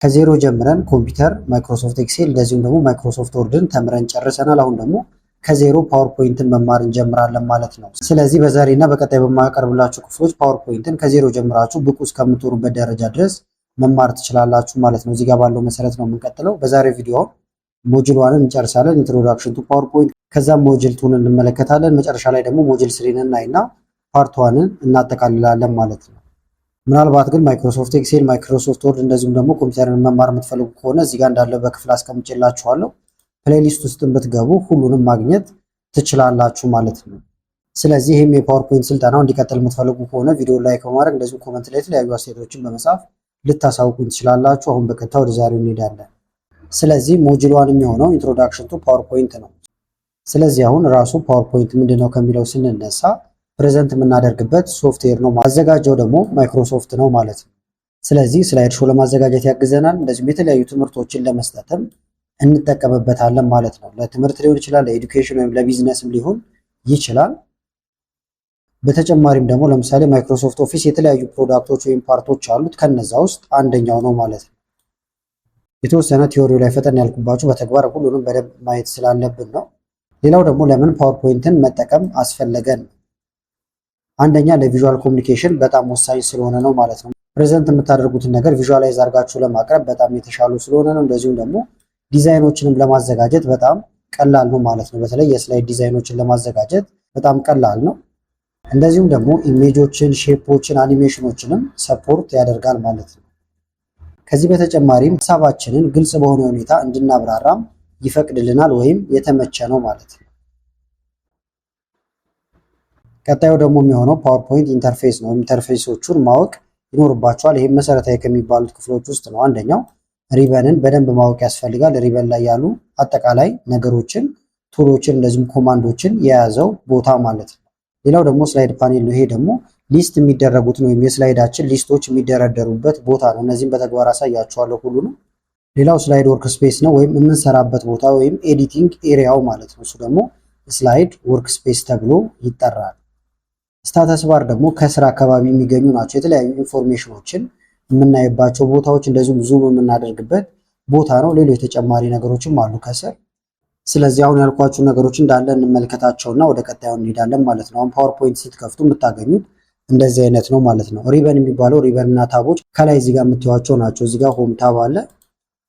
ከዜሮ ጀምረን ኮምፒውተር፣ ማይክሮሶፍት ኤክሴል እንደዚሁም ደግሞ ማይክሮሶፍት ወርድን ተምረን ጨርሰናል። አሁን ደግሞ ከዜሮ ፓወርፖይንትን መማር እንጀምራለን ማለት ነው። ስለዚህ በዛሬና በቀጣይ በማቀርብላችሁ ክፍሎች ፓወርፖይንትን ከዜሮ ጀምራችሁ ብቁ እስከምትሆኑበት ደረጃ ድረስ መማር ትችላላችሁ ማለት ነው። እዚህ ጋር ባለው መሰረት ነው የምንቀጥለው። በዛሬው ቪዲዮ ሞጁል ዋንን እንጨርሳለን፣ ኢንትሮዳክሽን ቱ ፓወርፖይንት። ከዛም ሞጁል ቱን እንመለከታለን። መጨረሻ ላይ ደግሞ ሞጁል ስሪን እናይና ፓርት ዋንን እናጠቃልላለን ማለት ነው። ምናልባት ግን ማይክሮሶፍት ኤክሴል፣ ማይክሮሶፍት ወርድ እንደዚሁም ደግሞ ኮምፒውተርን መማር የምትፈልጉ ከሆነ እዚህ ጋር እንዳለ በክፍል አስቀምጬላችኋለሁ። ፕሌሊስት ውስጥ ብትገቡ ሁሉንም ማግኘት ትችላላችሁ ማለት ነው። ስለዚህ ይህም የፓወርፖይንት ስልጠናው እንዲቀጥል የምትፈልጉ ከሆነ ቪዲዮ ላይክ በማድረግ እንደዚሁም ኮመንት ላይ የተለያዩ አስተያየቶችን በመጻፍ ልታሳውቁኝ ትችላላችሁ። አሁን በቀጥታ ወደ ዛሬው እንሄዳለን። ስለዚህ ሞጁል ዋን የሚሆነው ኢንትሮዳክሽን ቱ ፓወርፖይንት ነው። ስለዚህ አሁን ራሱ ፓወርፖይንት ምንድነው ከሚለው ስንነሳ ፕሬዘንት የምናደርግበት ሶፍትዌር ነው። ማዘጋጀው ደግሞ ማይክሮሶፍት ነው ማለት ነው። ስለዚህ ስላይድ ሾው ለማዘጋጀት ያግዘናል። እንደዚሁም የተለያዩ ትምህርቶችን ለመስጠትም እንጠቀምበታለን ማለት ነው። ለትምህርት ሊሆን ይችላል፣ ለኤዱኬሽን ወይም ለቢዝነስም ሊሆን ይችላል። በተጨማሪም ደግሞ ለምሳሌ ማይክሮሶፍት ኦፊስ የተለያዩ ፕሮዳክቶች ወይም ፓርቶች አሉት። ከነዛ ውስጥ አንደኛው ነው ማለት ነው። የተወሰነ ቲዮሪው ላይ ፈጠን ያልኩባችሁ በተግባር ሁሉንም በደንብ ማየት ስላለብን ነው። ሌላው ደግሞ ለምን ፓወርፖይንትን መጠቀም አስፈለገን? አንደኛ ለቪዥዋል ኮሚኒኬሽን በጣም ወሳኝ ስለሆነ ነው ማለት ነው። ፕሬዘንት የምታደርጉትን ነገር ቪዥዋላይዝ አድርጋችሁ ለማቅረብ በጣም የተሻሉ ስለሆነ ነው። እንደዚሁም ደግሞ ዲዛይኖችንም ለማዘጋጀት በጣም ቀላል ነው ማለት ነው። በተለይ የስላይድ ዲዛይኖችን ለማዘጋጀት በጣም ቀላል ነው። እንደዚሁም ደግሞ ኢሜጆችን፣ ሼፖችን፣ አኒሜሽኖችንም ሰፖርት ያደርጋል ማለት ነው። ከዚህ በተጨማሪም ሀሳባችንን ግልጽ በሆነ ሁኔታ እንድናብራራም ይፈቅድልናል ወይም የተመቸ ነው ማለት ነው። ቀጣዩ ደግሞ የሚሆነው ፓወርፖይንት ኢንተርፌስ ነው። ኢንተርፌሶቹን ማወቅ ይኖርባቸዋል። ይህም መሰረታዊ ከሚባሉት ክፍሎች ውስጥ ነው። አንደኛው ሪበንን በደንብ ማወቅ ያስፈልጋል። ሪበን ላይ ያሉ አጠቃላይ ነገሮችን፣ ቱሎችን እንደዚሁም ኮማንዶችን የያዘው ቦታ ማለት ነው። ሌላው ደግሞ ስላይድ ፓኔል ነው። ይሄ ደግሞ ሊስት የሚደረጉትን ወይም የስላይዳችን ሊስቶች የሚደረደሩበት ቦታ ነው። እነዚህም በተግባር አሳያችኋለሁ ሁሉንም። ሌላው ስላይድ ወርክ ስፔስ ነው ወይም የምንሰራበት ቦታ ወይም ኤዲቲንግ ኤሪያው ማለት ነው። እሱ ደግሞ ስላይድ ወርክ ስፔስ ተብሎ ይጠራል። ስታተስ ባር ደግሞ ከስራ አካባቢ የሚገኙ ናቸው። የተለያዩ ኢንፎርሜሽኖችን የምናይባቸው ቦታዎች እንደዚሁም ዙም የምናደርግበት ቦታ ነው። ሌሎች ተጨማሪ ነገሮችም አሉ ከስር። ስለዚህ አሁን ያልኳችሁ ነገሮች እንዳለ እንመልከታቸውና ወደ ቀጣዩ እንሄዳለን ማለት ነው። አሁን ፓወርፖይንት ስትከፍቱ የምታገኙት እንደዚህ አይነት ነው ማለት ነው። ሪበን የሚባለው ሪበን እና ታቦች ከላይ እዚህ ጋር የምታዩቸው ናቸው። እዚህ ጋር ሆም ታብ አለ፣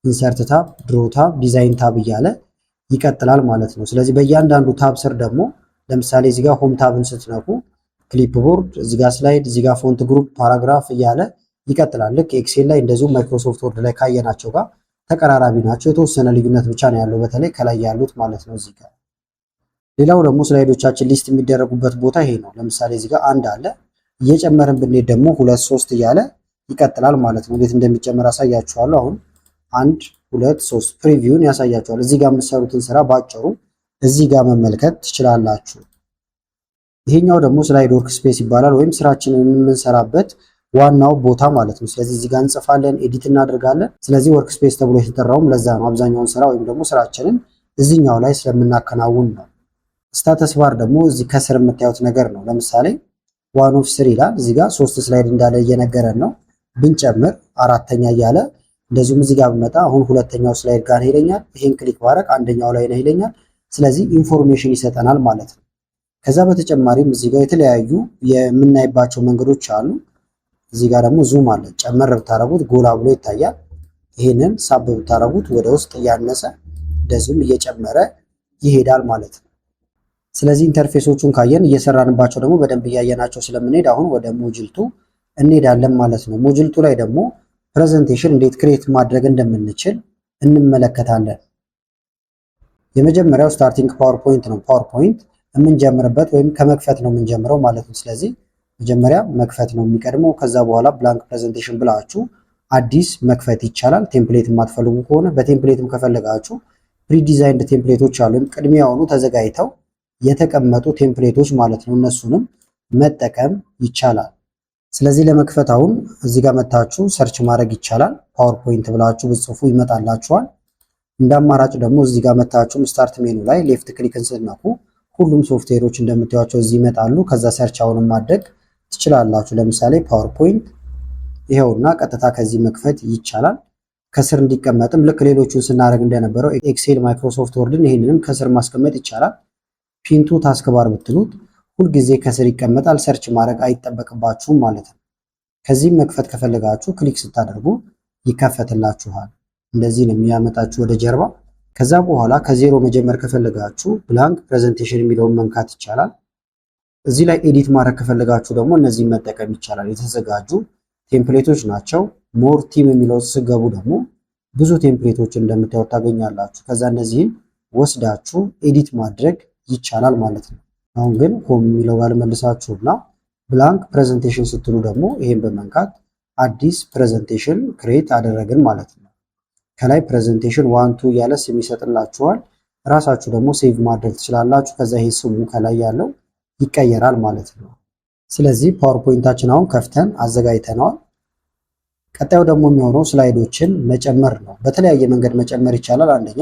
ኢንሰርት ታብ፣ ድሮ ታብ፣ ዲዛይን ታብ እያለ ይቀጥላል ማለት ነው። ስለዚህ በእያንዳንዱ ታብ ስር ደግሞ ለምሳሌ እዚህ ጋር ሆም ታብን ስትነኩ ክሊፕ ቦርድ፣ እዚህ ጋር ስላይድ፣ እዚህ ጋር ፎንት ግሩፕ፣ ፓራግራፍ እያለ ይቀጥላል። ልክ ኤክሴል ላይ እንደዚሁም ማይክሮሶፍት ወርድ ላይ ካየናቸው ጋር ተቀራራቢ ናቸው። የተወሰነ ልዩነት ብቻ ነው ያለው በተለይ ከላይ ያሉት ማለት ነው እዚህ ጋር። ሌላው ደግሞ ስላይዶቻችን ሊስት የሚደረጉበት ቦታ ይሄ ነው። ለምሳሌ እዚህ ጋር አንድ አለ። እየጨመርን ብንሄድ ደግሞ 2 3 እያለ ይቀጥላል ማለት ነው። እንዴት እንደሚጨመር አሳያችኋለሁ። አሁን 1 2 3 ፕሪቪውን ያሳያችኋል። እዚህ ጋር የምትሰሩትን ስራ ባጭሩ እዚህ ጋር መመልከት ትችላላችሁ። ይሄኛው ደግሞ ስላይድ ወርክ ስፔስ ይባላል ወይም ስራችንን የምንሰራበት ዋናው ቦታ ማለት ነው። ስለዚህ እዚህ ጋር እንጽፋለን፣ ኤዲት እናደርጋለን። ስለዚህ ወርክ ስፔስ ተብሎ የተጠራውም ለዛ ነው። አብዛኛውን ስራ ወይም ደግሞ ስራችንን እዚህኛው ላይ ስለምናከናውን ነው። ስታተስ ባር ደግሞ እዚህ ከስር የምታዩት ነገር ነው። ለምሳሌ 1 ኦፍ 3 ይላል። እዚህ ጋር 3 ስላይድ እንዳለ እየነገረን ነው። ብንጨምር 4ኛ እያለ እንደዚሁም እዚህ ጋር ብመጣ አሁን 2ኛው ስላይድ ጋር ይለኛል። ይሄን ክሊክ ባረግ 1ኛው ላይ ነው ይለኛል። ስለዚህ ኢንፎርሜሽን ይሰጠናል ማለት ነው። ከዛ በተጨማሪም እዚህ ጋር የተለያዩ የምናይባቸው መንገዶች አሉ። እዚህ ጋር ደግሞ ዙም አለ። ጨመር ብታረጉት ጎላ ብሎ ይታያል። ይሄንን ሳብ ብታረጉት ወደ ውስጥ እያነሰ እንደዚሁም እየጨመረ ይሄዳል ማለት ነው። ስለዚህ ኢንተርፌሶቹን ካየን እየሰራንባቸው ደግሞ በደንብ እያየናቸው ስለምንሄድ አሁን ወደ ሞጁል 2 እንሄዳለን ማለት ነው። ሞጁል 2 ላይ ደግሞ ፕሬዘንቴሽን እንዴት ክሬት ማድረግ እንደምንችል እንመለከታለን። የመጀመሪያው ስታርቲንግ ፓወርፖይንት ነው። ፓወርፖይንት የምንጀምርበት ወይም ከመክፈት ነው የምንጀምረው ማለት ነው። ስለዚህ መጀመሪያ መክፈት ነው የሚቀድመው። ከዛ በኋላ ብላንክ ፕሬዘንቴሽን ብላችሁ አዲስ መክፈት ይቻላል። ቴምፕሌት የማትፈልጉ ከሆነ በቴምፕሌትም ከፈለጋችሁ ፕሪዲዛይንድ ቴምፕሌቶች አሉ፣ ወይም ቅድሚያውኑ ተዘጋጅተው የተቀመጡ ቴምፕሌቶች ማለት ነው። እነሱንም መጠቀም ይቻላል። ስለዚህ ለመክፈት አሁን እዚህ ጋር መታችሁ ሰርች ማድረግ ይቻላል። ፓወርፖይንት ብላችሁ ብጽፉ ይመጣላችኋል። እንደ አማራጭ ደግሞ እዚህ ጋር መታችሁ ስታርት ሜኑ ላይ ሌፍት ክሊክን ስትነኩ ሁሉም ሶፍትዌሮች እንደምታዩቸው እዚህ ይመጣሉ። ከዛ ሰርች አሁንም ማድረግ ትችላላችሁ። ለምሳሌ ፓወርፖይንት ይሄውና ቀጥታ ከዚህ መክፈት ይቻላል። ከስር እንዲቀመጥም ልክ ሌሎቹን ስናደርግ እንደነበረው ኤክሴል፣ ማይክሮሶፍት ወርድን ይህንንም ከስር ማስቀመጥ ይቻላል። ፒንቱ ታስክ ባር ብትሉት ሁልጊዜ ከስር ይቀመጣል። ሰርች ማድረግ አይጠበቅባችሁም ማለት ነው። ከዚህም መክፈት ከፈለጋችሁ ክሊክ ስታደርጉ ይከፈትላችኋል። እንደዚህ ነው የሚያመጣችሁ ወደ ጀርባ። ከዛ በኋላ ከዜሮ መጀመር ከፈለጋችሁ ብላንክ ፕሬዘንቴሽን የሚለውን መንካት ይቻላል። እዚህ ላይ ኤዲት ማድረግ ከፈለጋችሁ ደግሞ እነዚህን መጠቀም ይቻላል። የተዘጋጁ ቴምፕሌቶች ናቸው። ሞር ቲም የሚለው ስገቡ ደግሞ ብዙ ቴምፕሌቶች እንደምታዩት ታገኛላችሁ። ከዛ እነዚህን ወስዳችሁ ኤዲት ማድረግ ይቻላል ማለት ነው። አሁን ግን ሆም የሚለው ጋር መልሳችሁና ብላንክ ፕሬዘንቴሽን ስትሉ ደግሞ ይሄን በመንካት አዲስ ፕሬዘንቴሽን ክሬት አደረግን ማለት ነው። ከላይ ፕሬዘንቴሽን 1 2 እያለ ስም ይሰጥላችኋል። ራሳችሁ ደግሞ ሴቭ ማድረግ ትችላላችሁ። ከዛ ይሄ ስሙ ከላይ ያለው ይቀየራል ማለት ነው። ስለዚህ ፓወርፖይንታችን አሁን ከፍተን አዘጋጅተነዋል። ቀጣዩ ደግሞ የሚሆነው ስላይዶችን መጨመር ነው። በተለያየ መንገድ መጨመር ይቻላል። አንደኛ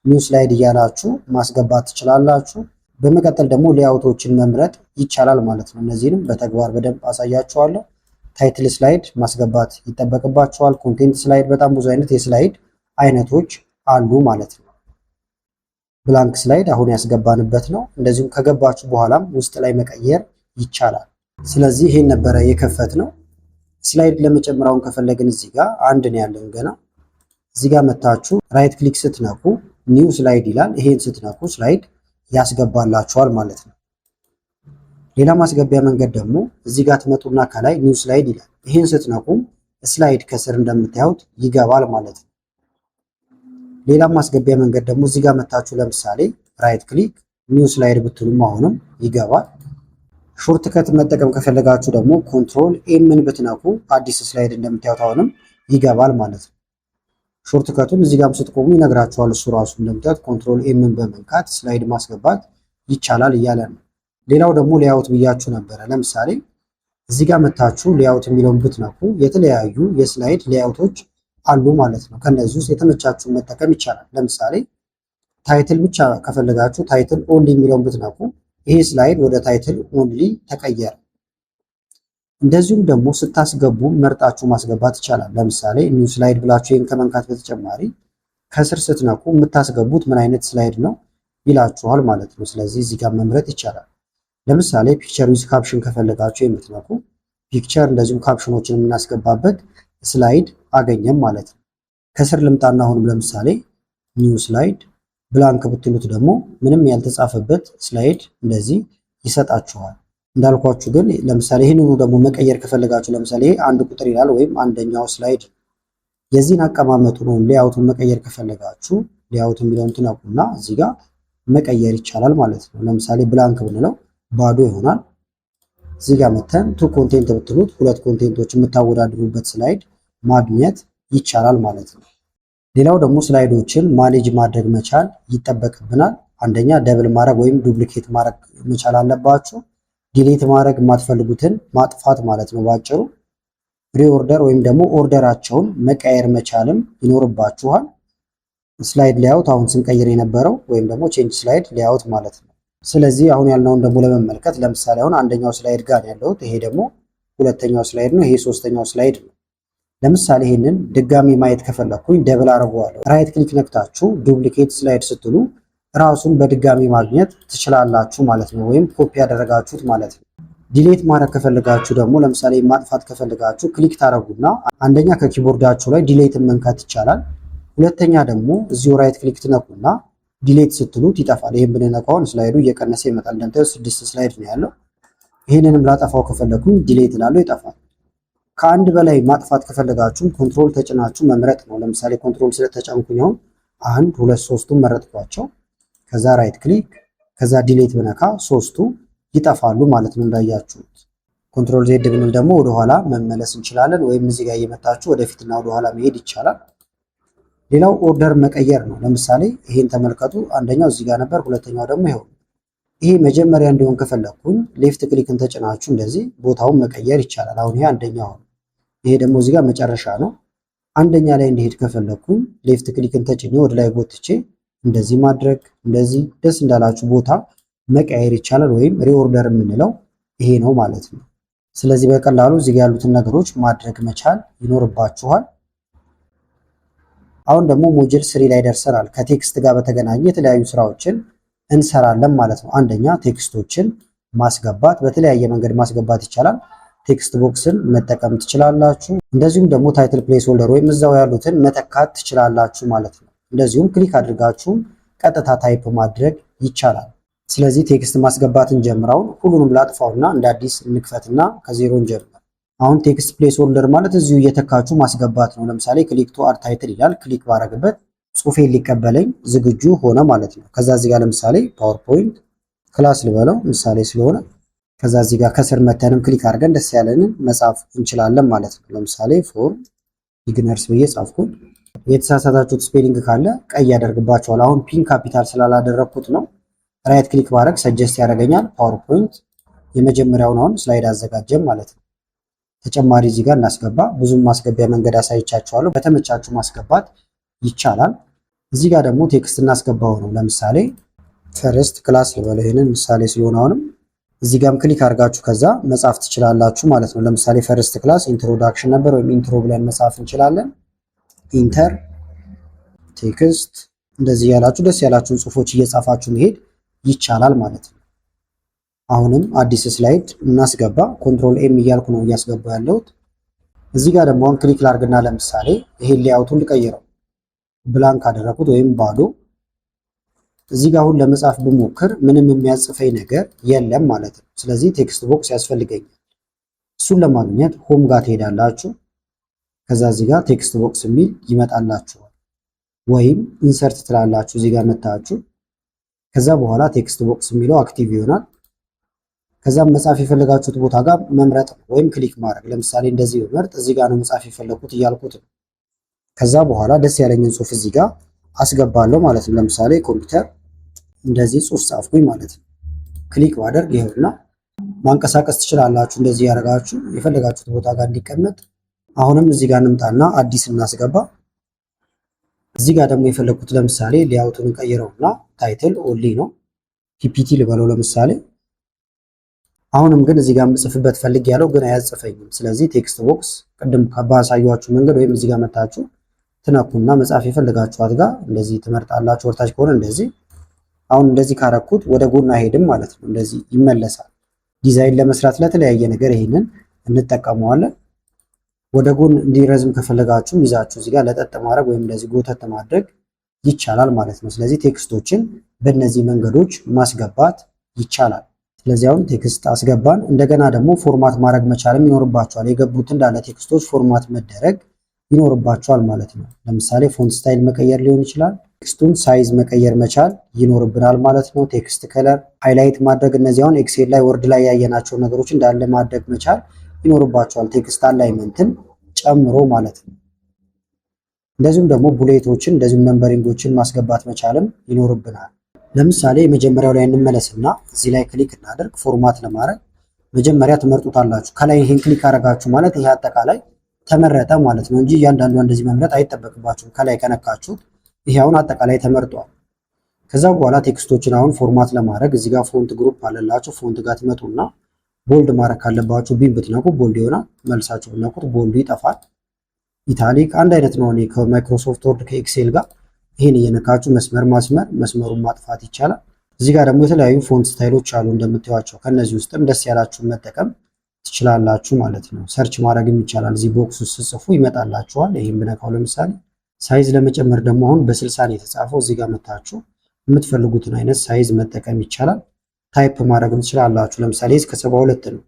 ኒው ስላይድ እያላችሁ ማስገባት ትችላላችሁ። በመቀጠል ደግሞ ሌአውቶችን መምረጥ ይቻላል ማለት ነው። እነዚህንም በተግባር በደንብ አሳያችኋለሁ። ታይትል ስላይድ ማስገባት ይጠበቅባችኋል። ኮንቴንት ስላይድ፣ በጣም ብዙ አይነት የስላይድ አይነቶች አሉ ማለት ነው። ብላንክ ስላይድ አሁን ያስገባንበት ነው። እንደዚሁም ከገባችሁ በኋላም ውስጥ ላይ መቀየር ይቻላል። ስለዚህ ይሄን ነበረ የከፈት ነው። ስላይድ ለመጨመር አሁን ከፈለግን እዚህ ጋር አንድ ነው ያለን ገና። እዚህ ጋር መታችሁ ራይት ክሊክ ስትነኩ ኒው ስላይድ ይላል። ይሄን ስትነኩ ስላይድ ያስገባላችኋል ማለት ነው። ሌላ ማስገቢያ መንገድ ደግሞ እዚህ ጋር ትመጡና ከላይ ኒው ስላይድ ይላል። ይሄን ስትነኩም ስላይድ ከስር እንደምታዩት ይገባል ማለት ነው። ሌላ ማስገቢያ መንገድ ደግሞ እዚህ ጋር መታችሁ ለምሳሌ ራይት ክሊክ ኒው ስላይድ ብትሉም አሁንም ይገባል። ሾርት ከት መጠቀም ከፈለጋችሁ ደግሞ ኮንትሮል ኤምን ብትነኩ አዲስ ስላይድ እንደምታዩት አሁንም ይገባል ማለት ነው። ሾርት ከቱን እዚህ ጋርም ስትቆሙ ይነግራችኋል። እሱ ራሱ እንደምታዩት ኮንትሮል ኤምን በመንካት ስላይድ ማስገባት ይቻላል እያለ ነው። ሌላው ደግሞ ሌአውት ብያችሁ ነበረ። ለምሳሌ እዚህ ጋር መታችሁ ሌአውት የሚለውን ብትነኩ የተለያዩ የስላይድ ሌአውቶች አሉ ማለት ነው። ከነዚህ ውስጥ የተመቻችሁን መጠቀም ይቻላል። ለምሳሌ ታይትል ብቻ ከፈለጋችሁ ታይትል ኦንሊ የሚለውን ብትነኩ ይሄ ስላይድ ወደ ታይትል ኦንሊ ተቀየረ። እንደዚሁም ደግሞ ስታስገቡ መርጣችሁ ማስገባት ይቻላል። ለምሳሌ ኒው ስላይድ ብላችሁ ይሄን ከመንካት በተጨማሪ ከስር ስትነኩ የምታስገቡት ምን አይነት ስላይድ ነው ይላችኋል ማለት ነው። ስለዚህ እዚህ ጋር መምረጥ ይቻላል። ለምሳሌ ፒክቸር ዊዝ ካፕሽን ከፈለጋችሁ የምትነኩ ፒክቸር እንደዚሁም ካፕሽኖችን የምናስገባበት ስላይድ አገኘም ማለት ነው። ከስር ልምጣና አሁንም ለምሳሌ ኒው ስላይድ ብላንክ ብትሉት ደግሞ ምንም ያልተጻፈበት ስላይድ እንደዚህ ይሰጣችኋል። እንዳልኳችሁ ግን ለምሳሌ ይህንኑ ደግሞ መቀየር ከፈለጋችሁ ለምሳሌ አንድ ቁጥር ይላል ወይም አንደኛው ስላይድ የዚህን አቀማመጡን ወይም ሌአውቱን መቀየር ከፈለጋችሁ ሌአውት የሚለውን ትነኩና እዚህ ጋር መቀየር ይቻላል ማለት ነው። ለምሳሌ ብላንክ ብንለው ባዶ ይሆናል። እዚህ ጋር መተን ቱ ኮንቴንት ብትሉት ሁለት ኮንቴንቶች የምታወዳድሩበት ስላይድ ማግኘት ይቻላል ማለት ነው። ሌላው ደግሞ ስላይዶችን ማኔጅ ማድረግ መቻል ይጠበቅብናል። አንደኛ ደብል ማድረግ ወይም ዱፕሊኬት ማድረግ መቻል አለባችሁ። ዲሌት ማድረግ የማትፈልጉትን ማጥፋት ማለት ነው ባጭሩ። ሪኦርደር ወይም ደግሞ ኦርደራቸውን መቀየር መቻልም ይኖርባችኋል። ስላይድ ሌአውት አሁን ስንቀይር የነበረው ወይም ደግሞ ቼንጅ ስላይድ ሌአውት ማለት ነው። ስለዚህ አሁን ያልነውን ደግሞ ለመመልከት ለምሳሌ አሁን አንደኛው ስላይድ ጋር ያለሁት፣ ይሄ ደግሞ ሁለተኛው ስላይድ ነው፣ ይሄ ሶስተኛው ስላይድ ነው። ለምሳሌ ይሄንን ድጋሚ ማየት ከፈለኩኝ ደብል አደርገዋለሁ። ራይት ክሊክ ነክታችሁ ዱፕሊኬት ስላይድ ስትሉ ራሱን በድጋሚ ማግኘት ትችላላችሁ ማለት ነው፣ ወይም ኮፒ ያደረጋችሁት ማለት ነው። ዲሌት ማድረግ ከፈለጋችሁ ደግሞ ለምሳሌ ማጥፋት ከፈለጋችሁ ክሊክ ታደርጉና አንደኛ ከኪቦርዳችሁ ላይ ዲሌትን መንካት ይቻላል። ሁለተኛ ደግሞ እዚሁ ራይት ክሊክ ትነኩና ዲሌት ስትሉት ይጠፋል። ይሄን ብንነካውን ስላይዱ እየቀነሰ ይመጣል። እንደምታዩት 6 ስላይድ ነው ያለው። ይሄንንም ላጠፋው ከፈለኩኝ ዲሌት እላለሁ፣ ይጠፋል። ከአንድ በላይ ማጥፋት ከፈለጋችሁም ኮንትሮል ተጭናችሁ መምረጥ ነው። ለምሳሌ ኮንትሮል ስለተጫንኩኝ አሁን 1 2 3ቱን መረጥኳቸው። ከዛ ራይት ክሊክ ከዛ ዲሌት ብነካ 3ቱ ይጠፋሉ ማለት ነው እንዳያችሁት። ኮንትሮል ዜድ ብንል ደግሞ ወደኋላ መመለስ እንችላለን፣ ወይም እዚህ ጋር እየመጣችሁ ወደፊትና ወደኋላ መሄድ ይቻላል። ሌላው ኦርደር መቀየር ነው። ለምሳሌ ይሄን ተመልከቱ። አንደኛው እዚህ ጋር ነበር፣ ሁለተኛው ደግሞ ይሄው። ይሄ መጀመሪያ እንዲሆን ከፈለኩኝ ሌፍት ክሊክን ተጭናችሁ እንደዚህ ቦታውን መቀየር ይቻላል። አሁን ይሄ አንደኛው ነው፣ ይሄ ደግሞ እዚህ ጋር መጨረሻ ነው። አንደኛ ላይ እንዲሄድ ከፈለኩኝ ሌፍት ክሊክን ተጭኜ ወደ ላይ ጎትቼ እንደዚህ ማድረግ፣ እንደዚህ ደስ እንዳላችሁ ቦታ መቀየር ይቻላል። ወይም ሪኦርደር የምንለው ይሄ ነው ማለት ነው። ስለዚህ በቀላሉ እዚህ ጋር ያሉትን ነገሮች ማድረግ መቻል ይኖርባችኋል። አሁን ደግሞ ሞጁል 3 ላይ ደርሰናል። ከቴክስት ጋር በተገናኘ የተለያዩ ስራዎችን እንሰራለን ማለት ነው። አንደኛ ቴክስቶችን ማስገባት፣ በተለያየ መንገድ ማስገባት ይቻላል። ቴክስት ቦክስን መጠቀም ትችላላችሁ። እንደዚሁም ደግሞ ታይትል ፕሌስ ሆልደር ወይም እዛው ያሉትን መተካት ትችላላችሁ ማለት ነው። እንደዚሁም ክሊክ አድርጋችሁም ቀጥታ ታይፕ ማድረግ ይቻላል። ስለዚህ ቴክስት ማስገባትን ጀምረውን ሁሉንም ላጥፋውና እንደ አዲስ እንክፈትና ከዜሮ እንጀምር። አሁን ቴክስት ፕሌስ ሆልደር ማለት እዚሁ እየተካችሁ ማስገባት ነው። ለምሳሌ ክሊክ ቱ አድ ታይትል ይላል። ክሊክ ባረግበት ጽሁፌን ሊቀበለኝ ዝግጁ ሆነ ማለት ነው። ከዛ እዚህ ጋር ለምሳሌ ፓወርፖይንት ክላስ ልበለው ምሳሌ ስለሆነ፣ ከዛ እዚህ ጋር ከስር መተንም ክሊክ አድርገን ደስ ያለንን መጻፍ እንችላለን ማለት ነው። ለምሳሌ ፎር ቢግነርስ ብዬ ጻፍኩኝ። የተሳሳታችሁት ስፔሊንግ ካለ ቀይ ያደርግባችኋል። አሁን ፒን ካፒታል ስላላደረግኩት ነው። ራይት ክሊክ ባረግ ሰጀስት ያደርገኛል። ፓወርፖይንት የመጀመሪያውን አሁን ስላይድ አዘጋጀም ማለት ነው። ተጨማሪ እዚህ ጋር እናስገባ። ብዙም ማስገቢያ መንገድ አሳይቻችኋለሁ። በተመቻችሁ ማስገባት ይቻላል። እዚህ ጋር ደግሞ ቴክስት እናስገባው ነው። ለምሳሌ ፈርስት ክላስ ልበለው፣ ይሄንን ምሳሌ ስለሆነ አሁንም እዚህ ጋርም ክሊክ አድርጋችሁ ከዛ መጻፍ ትችላላችሁ ማለት ነው። ለምሳሌ ፈርስት ክላስ ኢንትሮዳክሽን ነበር ወይም ኢንትሮ ብለን መጻፍ እንችላለን። ኢንተር ቴክስት እንደዚህ ያላችሁ ደስ ያላችሁን ጽሁፎች እየጻፋችሁ መሄድ ይቻላል ማለት ነው። አሁንም አዲስ ስላይድ እናስገባ። ኮንትሮል ኤም እያልኩ ነው እያስገባ ያለሁት። እዚህ ጋር ደግሞ አሁን ክሊክ ላርግና ለምሳሌ ይሄን ሌአውቱን ልቀይረው፣ ብላንክ አደረኩት ወይም ባዶ። እዚህ ጋር አሁን ለመጻፍ ብሞክር ምንም የሚያጽፈኝ ነገር የለም ማለት ነው። ስለዚህ ቴክስት ቦክስ ያስፈልገኛል። እሱን ለማግኘት ሆም ጋር ትሄዳላችሁ። ከዛ እዚህ ጋር ቴክስት ቦክስ የሚል ይመጣላችኋል። ወይም ኢንሰርት ትላላችሁ እዚህ ጋር መታችሁ። ከዛ በኋላ ቴክስት ቦክስ የሚለው አክቲቭ ይሆናል። ከዛም መጻፍ የፈለጋችሁት ቦታ ጋር መምረጥ ወይም ክሊክ ማድረግ። ለምሳሌ እንደዚህ በመርጥ እዚህ ጋር ነው መጻፍ የፈለኩት እያልኩት ነው። ከዛ በኋላ ደስ ያለኝን ጽሁፍ እዚህ ጋር አስገባለሁ ማለት ነው። ለምሳሌ ኮምፒውተር እንደዚህ ጽሁፍ ጻፍኩኝ ማለት ነው። ክሊክ ባደርግ ይሄውና ማንቀሳቀስ ትችላላችሁ። እንደዚህ ያደርጋችሁ የፈለጋችሁት ቦታ ጋር እንዲቀመጥ። አሁንም እዚህ ጋር እንምጣና አዲስ እናስገባ። እዚህ ጋር ደግሞ የፈለኩት ለምሳሌ ሌአውቱን ቀይረውና ታይትል ኦንሊ ነው ፒፒቲ ልበለው ለምሳሌ። አሁንም ግን እዚህ ጋር የምጽፍበት ፈልግ ያለው ግን አያጽፈኝም። ስለዚህ ቴክስት ቦክስ ቅድም ባሳየኋችሁ መንገድ ወይም እዚህ ጋር መታችሁ ትነኩና መጻፍ የፈለጋችኋት ጋር እንደዚህ ትመርጣላችሁ። ወርታች ከሆነ እንደዚህ። አሁን እንደዚህ ካረኩት ወደ ጎን አይሄድም ማለት ነው። እንደዚህ ይመለሳል። ዲዛይን ለመስራት ለተለያየ ነገር ይሄንን እንጠቀመዋለን። ወደ ጎን እንዲረዝም ከፈለጋችሁ ይዛችሁ እዚህ ጋር ለጠጥ ማድረግ ወይም እንደዚህ ጎተት ማድረግ ይቻላል ማለት ነው። ስለዚህ ቴክስቶችን በእነዚህ መንገዶች ማስገባት ይቻላል። ስለዚህ አሁን ቴክስት አስገባን። እንደገና ደግሞ ፎርማት ማድረግ መቻልም ይኖርባቸዋል። የገቡት እንዳለ ቴክስቶች ፎርማት መደረግ ይኖርባቸዋል ማለት ነው። ለምሳሌ ፎንት ስታይል መቀየር ሊሆን ይችላል። ቴክስቱን ሳይዝ መቀየር መቻል ይኖርብናል ማለት ነው። ቴክስት ከለር ሃይላይት ማድረግ፣ እነዚህ አሁን ኤክሴል ላይ ወርድ ላይ ያየናቸው ነገሮች እንዳለ ማድረግ መቻል ይኖርባቸዋል። ቴክስት አላይመንትን ጨምሮ ማለት ነው። እንደዚሁም ደግሞ ቡሌቶችን እንደዚሁም ነምበሪንጎችን ማስገባት መቻልም ይኖርብናል። ለምሳሌ የመጀመሪያው ላይ እንመለስና እዚህ ላይ ክሊክ እናደርግ። ፎርማት ለማድረግ መጀመሪያ ትመርጡታላችሁ። ከላይ ይሄን ክሊክ አደረጋችሁ ማለት ይሄ አጠቃላይ ተመረጠ ማለት ነው እንጂ እያንዳንዱ እንደዚህ መምረጥ አይጠበቅባችሁም። ከላይ ከነካችሁት ይሄ አሁን አጠቃላይ ተመርጧል። ከዛ በኋላ ቴክስቶችን አሁን ፎርማት ለማድረግ እዚህ ጋር ፎንት ግሩፕ አለላችሁ። ፎንት ጋር ትመጡና ቦልድ ማድረግ ካለባችሁ ቢን ብትነኩ ቦልድ ይሆናል። መልሳችሁ ብትነኩት ቦልዱ ይጠፋል። ኢታሊክ አንድ አይነት ነው። እኔ ከማይክሮሶፍት ወርድ ከኤክሴል ጋር ይሄን እየነካችሁ መስመር ማስመር መስመሩን ማጥፋት ይቻላል። እዚህ ጋር ደግሞ የተለያዩ ፎንት ስታይሎች አሉ እንደምታዩቸው። ከነዚህ ውስጥም ደስ ያላችሁን መጠቀም ትችላላችሁ ማለት ነው። ሰርች ማድረግም ይቻላል። እዚህ ቦክስ ውስጥ ጽፉ ይመጣላችኋል። ይሄን ብነካው ለምሳሌ ሳይዝ ለመጨመር ደግሞ አሁን በ60 ነው የተጻፈው። እዚህ ጋር መታችሁ የምትፈልጉትን አይነት ሳይዝ መጠቀም ይቻላል። ታይፕ ማድረግም ትችላላችሁ። ለምሳሌ እስከ 72 ነው።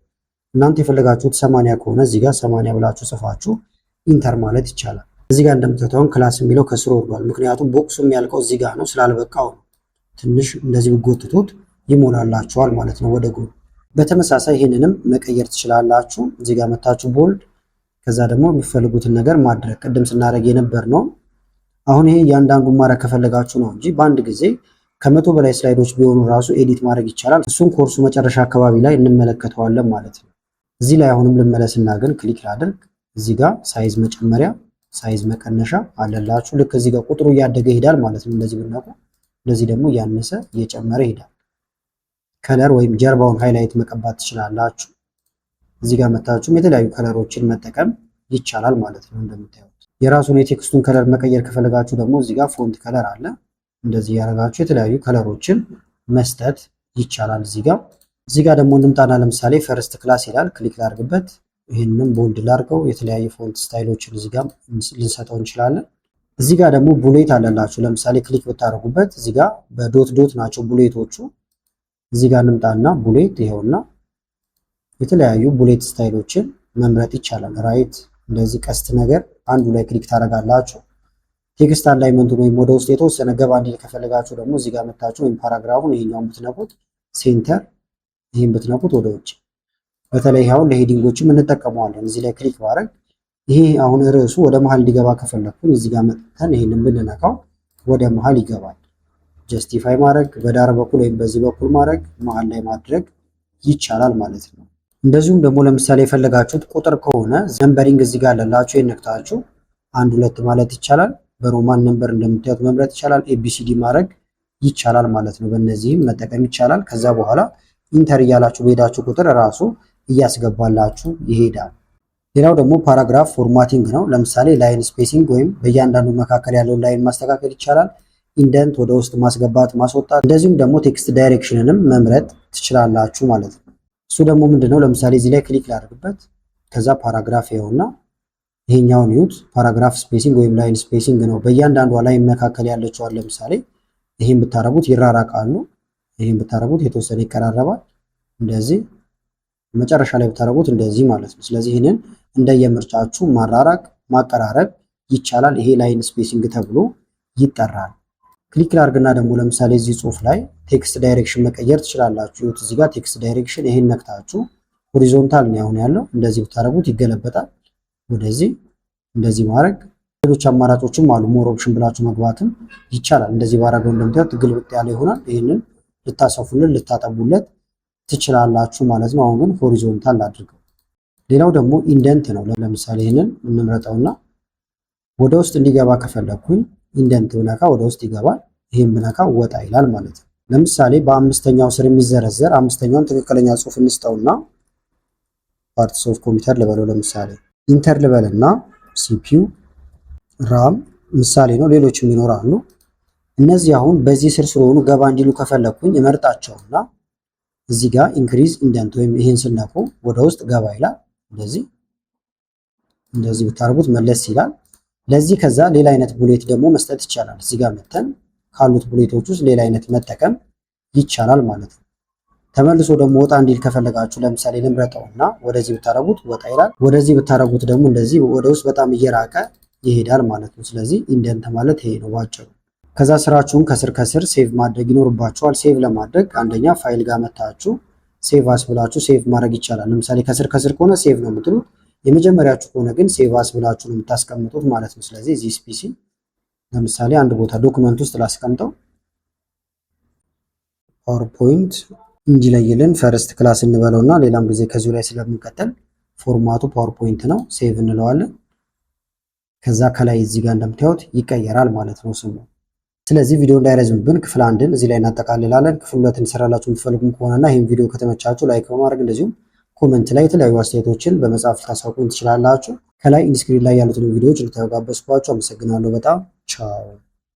እናንተ የፈለጋችሁት 80 ከሆነ እዚህ ጋር 80 ብላችሁ ጽፋችሁ ኢንተር ማለት ይቻላል። እዚህ ጋር እንደምታዩት አሁን ክላስ የሚለው ከስሩ ወርዷል። ምክንያቱም ቦክሱ የሚያልቀው እዚህ ጋር ነው። ስላልበቃው ነው። ትንሽ እንደዚህ ብጎትቱት ይሞላላችኋል ማለት ነው ወደ ጎን። በተመሳሳይ ይህንንም መቀየር ትችላላችሁ። እዚህ ጋር መታችሁ ቦልድ፣ ከዛ ደግሞ የሚፈልጉትን ነገር ማድረግ ቅድም ስናደርግ የነበር ነው። አሁን ይሄ እያንዳንዱ ማድረግ ከፈለጋችሁ ነው እንጂ በአንድ ጊዜ ከ100 በላይ ስላይዶች ቢሆኑ ራሱ ኤዲት ማድረግ ይቻላል። እሱን ኮርሱ መጨረሻ አካባቢ ላይ እንመለከተዋለን ማለት ነው። እዚህ ላይ አሁንም ልመለስና ግን ክሊክ ላድርግ። እዚህ ጋር ሳይዝ መጨመሪያ ሳይዝ መቀነሻ አለላችሁ። ልክ እዚህ ጋር ቁጥሩ እያደገ ይሄዳል ማለት ነው። እንደዚህ ብናቁ እንደዚህ ደግሞ እያነሰ እየጨመረ ይሄዳል። ከለር ወይም ጀርባውን ሃይላይት መቀባት ትችላላችሁ። እዚህ ጋር መታችሁም የተለያዩ ከለሮችን መጠቀም ይቻላል ማለት ነው እንደምታዩት። የራሱን የቴክስቱን ከለር መቀየር ከፈለጋችሁ ደግሞ እዚህ ጋር ፎንት ከለር አለ። እንደዚህ ያደረጋችሁ የተለያዩ ከለሮችን መስጠት ይቻላል። እዚህ ጋር ደግሞ እንምጣና ለምሳሌ ፈርስት ክላስ ይላል። ክሊክ ላድርግበት። ይህንንም ቦልድ ላድርገው። የተለያዩ ፎንት ስታይሎችን እዚህ ጋር ልንሰጠው እንችላለን። እዚህ ጋር ደግሞ ቡሌት አለላችሁ። ለምሳሌ ክሊክ ብታደርጉበት እዚህ ጋር በዶት ዶት ናቸው ቡሌቶቹ። እዚህ ጋር እንምጣና ቡሌት ይኸውና የተለያዩ ቡሌት ስታይሎችን መምረጥ ይቻላል። ራይት እንደዚህ ቀስት ነገር አንዱ ላይ ክሊክ ታደርጋላችሁ። ቴክስት አላይመንቱን ወይም ወደ ውስጥ የተወሰነ ገባ እንዲል ከፈለጋችሁ ደግሞ እዚህ ጋር መታችሁ ወይም ፓራግራፉን ይሄኛውን ብትነኩት ሴንተር፣ ይሄን ብትነኩት ወደ ውጭ። በተለይ አሁን ለሄዲንጎችም እንጠቀመዋለን። እዚህ ላይ ክሊክ ማድረግ ይሄ አሁን ርዕሱ ወደ መሃል እንዲገባ ከፈለኩኝ እዚህ ጋር መጥተን ይሄንን ብንነካው ወደ መሃል ይገባል። ጀስቲፋይ ማድረግ በዳር በኩል ወይም በዚህ በኩል ማድረግ መሃል ላይ ማድረግ ይቻላል ማለት ነው። እንደዚሁም ደግሞ ለምሳሌ የፈለጋችሁት ቁጥር ከሆነ ነምበሪንግ እዚህ ጋር አለላችሁ። የነክታችሁ 1 2 ማለት ይቻላል። በሮማን ነምበር እንደምታዩት መምረጥ ይቻላል። ኤቢሲዲ ማድረግ ይቻላል ማለት ነው። በእነዚህም መጠቀም ይቻላል። ከዛ በኋላ ኢንተር እያላችሁ በሄዳችሁ ቁጥር ራሱ እያስገባላችሁ ይሄዳል። ሌላው ደግሞ ፓራግራፍ ፎርማቲንግ ነው። ለምሳሌ ላይን ስፔሲንግ ወይም በእያንዳንዱ መካከል ያለውን ላይን ማስተካከል ይቻላል። ኢንደንት ወደ ውስጥ ማስገባት ማስወጣት፣ እንደዚሁም ደግሞ ቴክስት ዳይሬክሽንንም መምረጥ ትችላላችሁ ማለት ነው። እሱ ደግሞ ምንድነው? ለምሳሌ እዚህ ላይ ክሊክ ላድርግበት። ከዛ ፓራግራፍ ይኸውና ይሄኛውን ይዩት። ፓራግራፍ ስፔሲንግ ወይም ላይን ስፔሲንግ ነው። በእያንዳንዷ ላይን መካከል ያለችዋን ለምሳሌ ይሄን ብታረጉት ይራራቃሉ። ይሄን ብታረጉት የተወሰነ ይቀራረባል። እንደዚህ መጨረሻ ላይ ብታረጉት እንደዚህ ማለት ነው። ስለዚህ ይህንን እንደየምርጫችሁ ማራራቅ ማቀራረብ ይቻላል። ይሄ ላይን ስፔሲንግ ተብሎ ይጠራል። ክሊክ ላድርግና ደግሞ ለምሳሌ እዚህ ጽሁፍ ላይ ቴክስት ዳይሬክሽን መቀየር ትችላላችሁ። ይሁት እዚህ ጋር ቴክስት ዳይሬክሽን ይሄን ነክታችሁ ሆሪዞንታል ነው አሁን ያለው። እንደዚህ ብታረጉት ይገለበጣል። ወደዚህ እንደዚህ ማድረግ ሌሎች አማራጮችም አሉ። ሞር ኦፕሽን ብላችሁ መግባትም ይቻላል። እንደዚህ ባረገው እንደምታዩት ግልብጥ ያለ ይሆናል። ይሄንን ልታሰፉልን ልታጠቡለት ትችላላችሁ ማለት ነው። አሁን ግን ሆሪዞንታል አድርገው። ሌላው ደግሞ ኢንደንት ነው። ለምሳሌ ይሄንን እንምረጠውና ወደ ውስጥ እንዲገባ ከፈለኩኝ ኢንደንት ብነካ ወደ ውስጥ ይገባል። ይሄን ብነካ ወጣ ይላል ማለት ነው። ለምሳሌ በአምስተኛው ስር የሚዘረዘር አምስተኛውን ትክክለኛ ጽሁፍ እንስጠውና ፓርትስ ኦፍ ኮምፒውተር ልበለው። ለምሳሌ ኢንተር ልበልና ሲፒዩ ራም ምሳሌ ነው። ሌሎችም ይኖራሉ። እነዚህ አሁን በዚህ ስር ስለሆኑ ገባ እንዲሉ ከፈለኩኝ እመርጣቸውና እዚህ ጋር ኢንክሪዝ ኢንደንት ወይም ይሄን ስነኩ ወደ ውስጥ ገባ ይላል። እንደዚህ ብታርጉት መለስ ይላል። ለዚህ ከዛ ሌላ አይነት ቡሌት ደግሞ መስጠት ይቻላል። እዚህ ጋር መተን ካሉት ቡሌቶች ውስጥ ሌላ አይነት መጠቀም ይቻላል ማለት ነው። ተመልሶ ደግሞ ወጣ እንዲል ከፈለጋችሁ ለምሳሌ ልምረጠውና ወደዚህ ብታረጉት ወጣ ይላል። ወደዚህ ብታረጉት ደግሞ እንደዚህ ወደ ውስጥ በጣም እየራቀ ይሄዳል ማለት ነው። ስለዚህ ኢንደንት ማለት ይሄ ነው ባጭሩ። ከዛ ስራችሁን ከስር ከስር ሴቭ ማድረግ ይኖርባችኋል። ሴቭ ለማድረግ አንደኛ ፋይል ጋር መታችሁ ሴቭ አስ ብላችሁ ሴቭ ማድረግ ይቻላል። ለምሳሌ ከስር ከስር ከሆነ ሴቭ ነው የምትሉት፣ የመጀመሪያችሁ ከሆነ ግን ሴቭ አስ ብላችሁ ነው የምታስቀምጡት ማለት ነው። ስለዚህ ዚስ ፒሲ ለምሳሌ አንድ ቦታ ዶክመንት ውስጥ ላስቀምጠው፣ ፓወርፖይንት እንዲለይልን ፈርስት ክላስ እንበለውና ሌላም ጊዜ ከዚሁ ላይ ስለምንቀጥል ፎርማቱ ፓወርፖይንት ነው። ሴቭ እንለዋለን። ከዛ ከላይ እዚህ ጋር እንደምታዩት ይቀየራል ማለት ነው ስሙ። ስለዚህ ቪዲዮ እንዳይረዝምብን ክፍል አንድን እዚህ ላይ እናጠቃልላለን። ክፍል ሁለትን እንሰራላችሁ የምትፈልጉም ከሆነና ይህን ቪዲዮ ከተመቻችሁ ላይክ በማድረግ እንደዚሁም ኮመንት ላይ የተለያዩ አስተያየቶችን በመጻፍ ልታሳውቁኝ ትችላላችሁ። ከላይ ኢንስክሪን ላይ ያሉትን ቪዲዮዎች ልታጋበዝኳችሁ። አመሰግናለሁ በጣም ቻው።